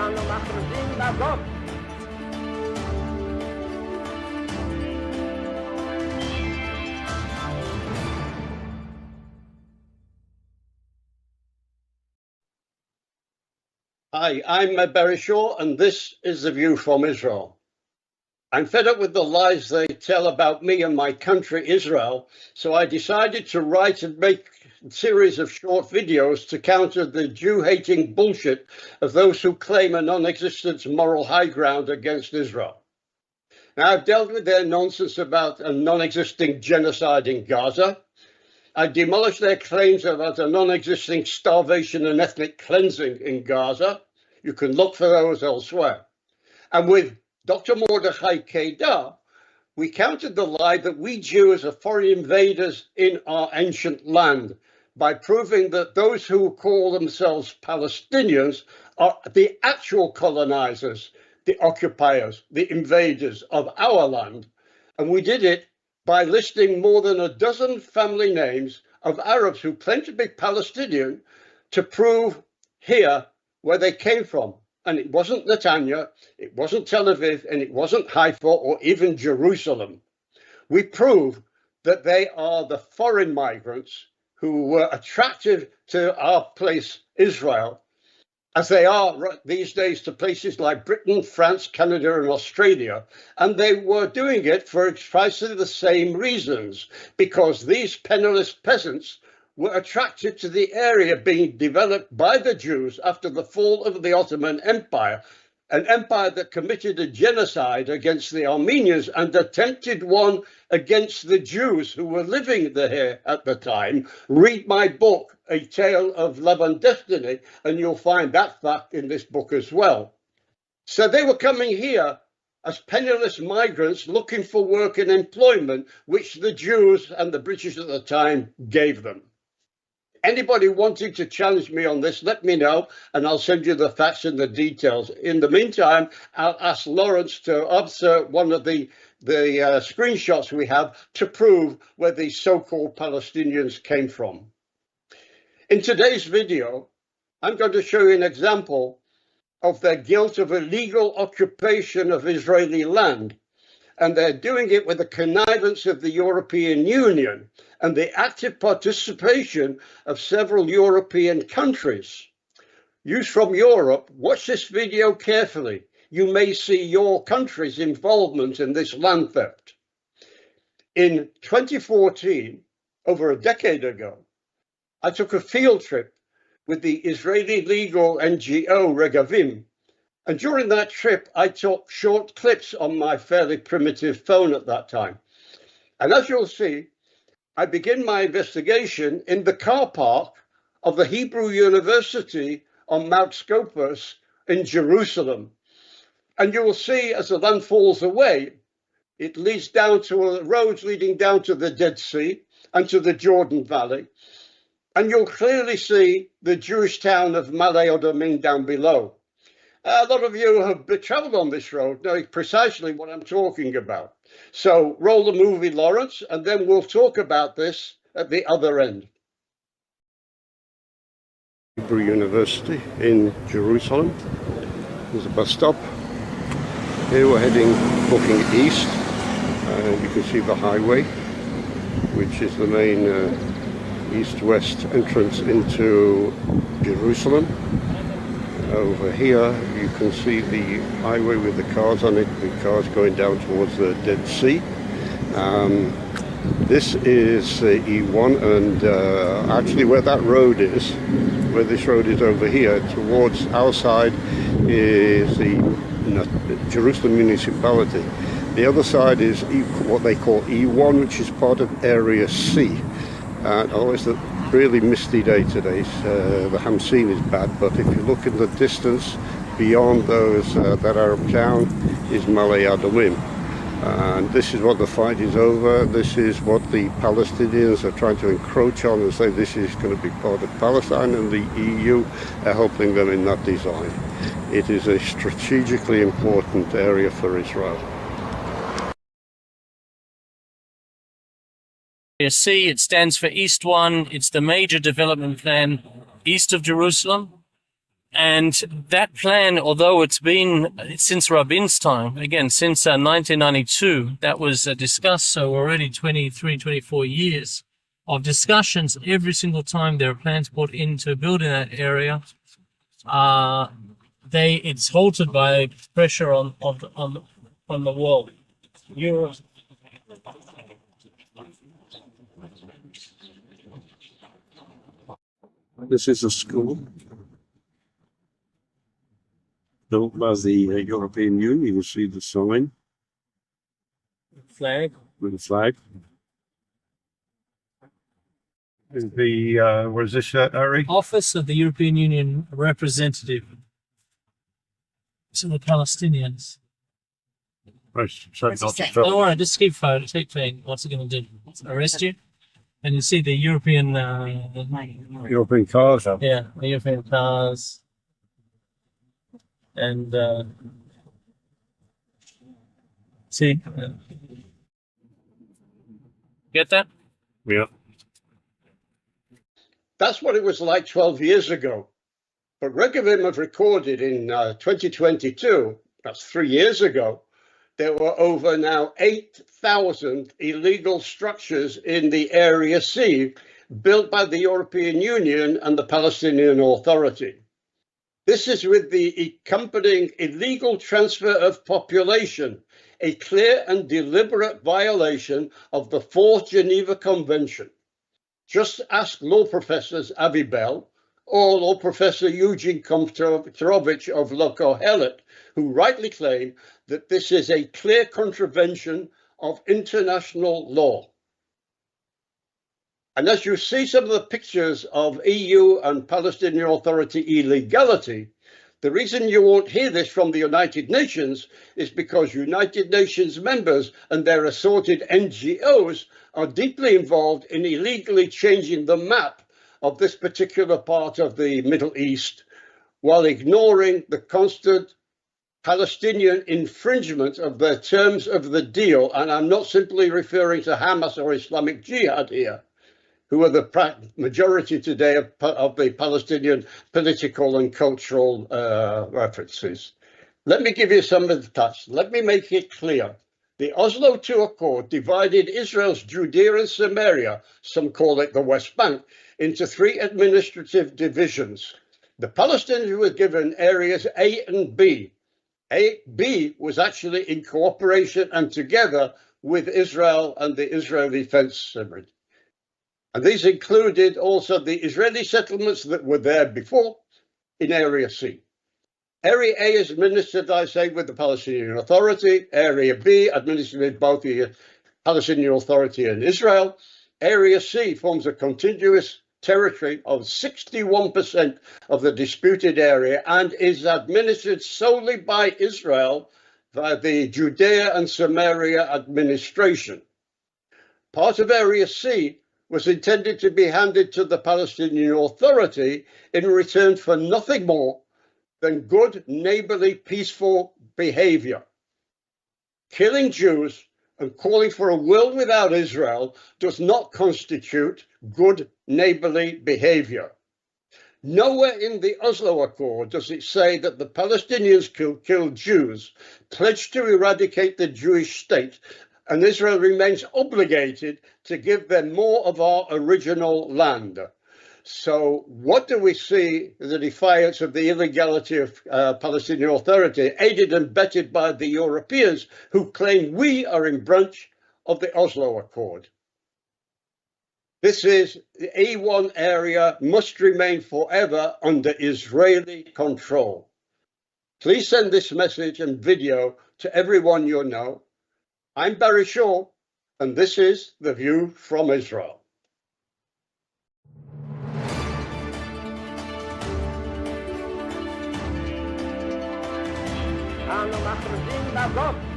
אנו מכריזים בזאת Hi, I'm Barry Shaw, and this is The View from Israel. I'm fed up with the lies they tell about me and my country, Israel, so I decided to write and make a series of short videos to counter the Jew-hating bullshit of those who claim a non-existent moral high ground against Israel. Now, I've dealt with their nonsense about a non-existing genocide in Gaza. I've demolished their claims about a non-existing starvation and ethnic cleansing in Gaza. You can look for those elsewhere. And with Dr. Mordechai Kedar, we countered the lie that we Jews are foreign invaders in our ancient land by proving that those who call themselves Palestinians are the actual colonizers, the occupiers, the invaders of our land. And we did it by listing more than a dozen family names of Arabs who claim to be Palestinian to prove here where they came from. And it wasn't Netanya, it wasn't Tel Aviv, and it wasn't Haifa or even Jerusalem. We prove that they are the foreign migrants who were attracted to our place, Israel, as they are these days to places like Britain, France, Canada, and Australia. And they were doing it for precisely the same reasons, because these penniless peasants were attracted to the area being developed by the Jews after the fall of the Ottoman Empire, an empire that committed a genocide against the Armenians and attempted one against the Jews who were living there at the time. Read my book, A Tale of Love and Destiny, and you'll find that fact in this book as well. So they were coming here as penniless migrants looking for work and employment, which the Jews and the British at the time gave them. Anybody wanting to challenge me on this, let me know, and I'll send you the facts and the details. In the meantime, I'll ask Lawrence to answer one of the screenshots we have to prove where these so-called Palestinians came from. In today's video, I'm going to show you an example of their guilt of illegal occupation of Israeli land. And they're doing it with the connivance of the European Union and the active participation of several European countries. Youth from Europe, watch this video carefully. You may see your country's involvement in this land theft. In 2014, over a decade ago, I took a field trip with the Israeli legal NGO Regavim. And during that trip, I took short clips on my fairly primitive phone at that time. And as you'll see, I begin my investigation in the car park of the Hebrew University on Mount Scopus in Jerusalem. And you will see as the land falls away, it leads down to roads leading down to the Dead Sea and to the Jordan Valley. And you'll clearly see the Jewish town of Ma'ale Adumim down below. A lot of you have traveled on this road, knowing precisely what I'm talking about. So roll the movie, Lawrence, and then we'll talk about this at the other end. Hebrew University in Jerusalem. There's a bus stop. Here we're heading, booking east. You can see the highway, which is the main east-west entrance into Jerusalem. Over here you can see the highway with the cars on it, the cars going down towards the Dead Sea. This is E1, and actually where that road is, where this road is over here, towards our side is the Jerusalem Municipality. The other side is what they call E1, which is part of Area C. And always a really misty day today. The Hamseen is bad, but if you look in the distance beyond those that Arab town is Ma'ale Adumim. And this is what the fight is over. This is what the Palestinians are trying to encroach on and say this is going to be part of Palestine, and the EU are helping them in that design. It is a strategically important area for Israel. C, it stands for East 1. It's the major development plan east of Jerusalem. And that plan, although it's been since Rabin's time, again, since 1992, that was discussed. So already 23, 24 years of discussions. Every single time there are plans put into building that area, it's halted by pressure on the wall. This is a school built by the European Union. You can see the sign Flag. with the flag. Is the where's this at, Ari? Office of the European Union representative to the Palestinians. So not to Don't film. worry, just keep playing. What's it going to do? Arrest you? And you see the European, European cars. yeah, the European cars, and see, get that? Yeah. That's what it was like 12 years ago. But Regavim have recorded in 2022, that's 3 years ago, there were over now 8,000 illegal structures in the Area C built by the European Union and the Palestinian Authority. This is with the accompanying illegal transfer of population, a clear and deliberate violation of the Fourth Geneva Convention. Just ask law professors Avi Bell or law professor Eugene Komtrovich of Kohelet, who rightly claim that this is a clear contravention of international law. And as you see some of the pictures of EU and Palestinian Authority illegality, the reason you won't hear this from the United Nations is because United Nations members and their assorted NGOs are deeply involved in illegally changing the map of this particular part of the Middle East, while ignoring the constant Palestinian infringement of their terms of the deal. And I'm not simply referring to Hamas or Islamic Jihad here, who are the majority today of the Palestinian political and cultural references. Let me give you some of the touch. Let me make it clear. The Oslo II Accord divided Israel's Judea and Samaria, some call it the West Bank, into 3 administrative divisions. The Palestinians were given areas A and B. B was actually in cooperation and together with Israel and the Israeli Defense Systems. And these included also the Israeli settlements that were there before in Area C. Area A is administered, I say, with the Palestinian Authority. Area B administered with both the Palestinian Authority and Israel. Area C forms a contiguous territory of 61% of the disputed area and is administered solely by Israel via the Judea and Samaria administration. Part of Area C was intended to be handed to the Palestinian Authority in return for nothing more than good, neighborly, peaceful behavior. Killing Jews and calling for a world without Israel does not constitute good, neighborly behavior. Nowhere in the Oslo Accord does it say that the Palestinians kill Jews, pledged to eradicate the Jewish state, and Israel remains obligated to give them more of our original land. So what do we see as a defiance of the illegality of Palestinian Authority, aided and abetted by the Europeans who claim we are in breach of the Oslo Accord? This is the A1 area must remain forever under Israeli control. Please send this message and video to everyone you know. I'm Barry Shaw, and this is The View from Israel. אנו מכריזים בזאת